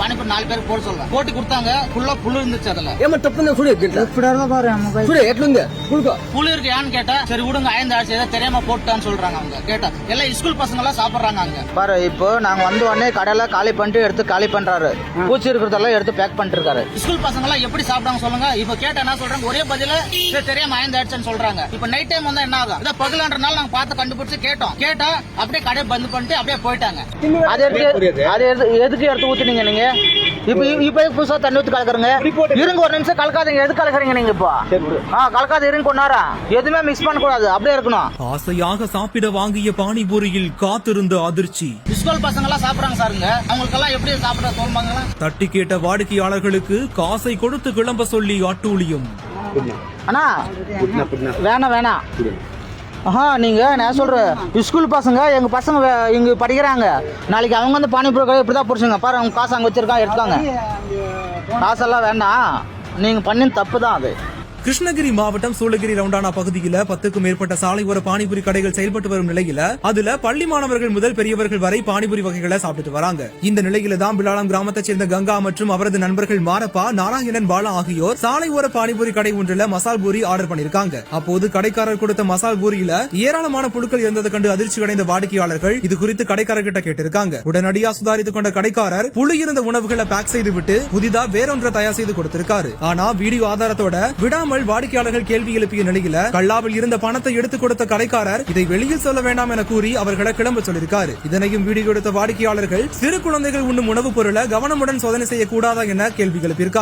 பானிபூரி 4 பேருக்கு போட சொல்றேன். போட்டு கொடுத்தாங்க. ஃபுல்லா புழு இருந்துச்சு அதுல. ஏமா தப்புங்க சுடு சுடு எட்லுங்க புழு இருக்கு ஏன்னு கேட்டா சரி விடுங்க ஆயிரந்தாச்சு ஏதோ தெரியாம போட்டான்னு சொல்றாங்க. அவங்க கேட்டா எல்லாம் ஸ்கூல் பசங்க எல்லாம் சாப்பிடுறாங்க அங்க. பாரு இப்போ நாங்க வந்த உடனே கடையில காலி பண்ணிட்டு எடுத்து காலி பண்றாரு. பூச்சி இருக்கிறதெல்லாம் எடுத்து பேக் பண்ணிட்டு இருக்காரு. ஸ்கூல் பசங்க எல்லாம் எப்படி சாப்பிடாங்க சொல்லுங்க. இப்ப கேட்டா என்ன சொல்றாங்க ஒரே பதில தெரியாம ஆயிரந்தாச்சுன்னு சொல்றாங்க. இப்ப நைட் டைம் வந்தா என்ன ஆகும்? இதை பகலன்றனால நாங்க பார்த்து கண்டுபிடிச்சு கேட்டா அப்படியே கடையை பந்து பண்ணிட்டு அப்படியே போயிட்டாங்க. அது எதுக்கு எடுத்து ஊத்துனீங்க நீங்க? இப்ப புதுசா தண்ணி ஊத்தி கலக்குறீங்க. இருங்க ஒரு நிமிஷம் கலக்காதீங்க. எது கலக்குறீங்க நீங்க இப்போ? கலக்காத இருங்க கொண்டாரா. எதுவுமே மிக்ஸ் பண்ண கூடாது. அப்படியே இருக்கணும். ஆசையாக சாப்பிட வாங்கிய பானிபூரியில் காத்திருந்த அதிர்ச்சி. ஸ்கூல் பசங்க எல்லாம் சாப்பிடுறாங்க சாருங்க. அவங்களுக்கு எல்லாம் எப்படி சாப்பிட தோணுவாங்களா? தட்டி கேட்ட வாடிக்கையாளர்களுக்கு காசை கொடுத்து கிளம்ப சொல்லி அட்டூழியம். அண்ணா வேணாம் நீங்க நான் சொல்றேன் ஸ்கூல் பசங்க எங்க பசங்க இங்க படிக்கிறாங்க. நாளைக்கு அவங்க வந்து பானிபூரி கடை இப்படிதான் புடிச்சுங்க பாரு. அவங்க காசு அங்க வச்சிருக்கா எடுத்தாங்க. காசெல்லாம் வேண்டாம். நீங்க பண்ணி தப்பு தான் அது. கிருஷ்ணகிரி மாவட்டம் சூளகிரி ரவுண்டானா பகுதியில 10க்கும் மேற்பட்ட சாலை ஓர பானிபூரி கடைகள் செயல்பட்டு வரும் நிலையில அதுல பள்ளி மாணவர்கள் முதல் பெரியவர்கள் வரை பானிபூரி வகைகளை சாப்பிட்டு வராங்க. இந்த நிலையில தான் பிலாலம் கிராமத்தைச் சேர்ந்த கங்கா மற்றும் அவரது நண்பர்கள் மாரப்பா, நாராயணன், பாலா ஆகியோர் சாலை ஓர பானிபூரி கடை ஒன்றுல மசால் பூரி ஆர்டர் பண்ணிருக்காங்க. அப்போது கடைக்காரர் கொடுத்த மசால் பூரியில ஏராளமான புழுக்கள் இருந்ததை கண்டு அதிர்ச்சி அடைந்த வாடிக்கையாளர்கள் இது குறித்து கடைக்காரர்கிட்ட கேட்டிருக்காங்க. உடனடியா சுதாரித்துக் கொண்ட கடைக்காரர் புழு இருந்த உணவுகளை பேக் செய்துவிட்டு புதிதா வேறொன்றை தயார் செய்து கொடுத்திருக்காரு. ஆனா வீடியோ ஆதாரத்தோட விடாமல் வாடிக்கையாளர்கள் கேள்வி எழுப்பிய நிலையில கல்லாவில் இருந்த பணத்தை எடுத்துக் கொடுத்த கடைக்காரர் இதை வெளியில் சொல்ல வேண்டாம் என கூறி அவர்களை கிளம்ப சொல்லியிருக்காரு. இதனையும் வீடியோ எடுத்த வாடிக்கையாளர்கள் சிறு குழந்தைகள் உண்ணும் உணவுப் பொருளை கவனமுடன் சோதனை செய்யக்கூடாதா என கேள்வி எழுப்பியிருக்காங்க.